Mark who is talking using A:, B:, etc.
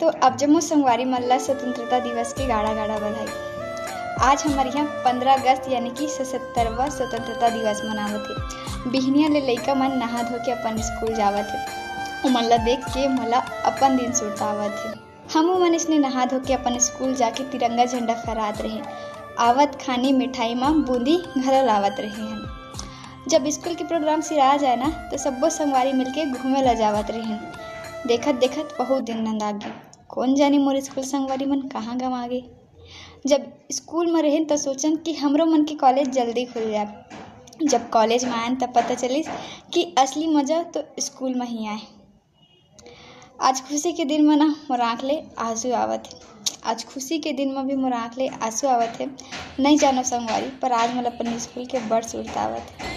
A: तो अब जम्मू संगवारी मल्ला स्वतंत्रता दिवस की गाढ़ा गाढ़ा बधाई। आज हमारे यहाँ 15 अगस्त यानी कि 77वां स्वतंत्रता दिवस मनावत है। बिहनिया ले लइका मन नहा धो के अपन स्कूल जावत है। मल्ला देख के मोला अपन दिन सुरतावत है। हमू मन इसने नहा धो के अपन स्कूल जाके तिरंगा झंडा फहरात रहे। आवत खानी मिठाई में बूंदी घर लावत रहे हैं। जब स्कूल के प्रोग्राम सिरा जाए ना तो सब्बो संगवारी मिलके घूमे ला जावत रहे। देखत देखत बहुत दिन नंदा गए। कौन जाने मोर स्कूल संगवारी मन कहाँ गंवा गए। जब स्कूल में रहें तो सोचन कि हमरो मन के कॉलेज जल्दी खुल जाए। जब कॉलेज में आयन तब पता चलिस कि असली मजा तो स्कूल में ही आए। आज खुशी के दिन में ना मोर आँख ले आंसू आवत है। आज खुशी के दिन में भी मोर आँख ले आंसू आवत है। नहीं जानो संगवारी पर आज मोला अपन स्कूल के बड़ सुरतावत है।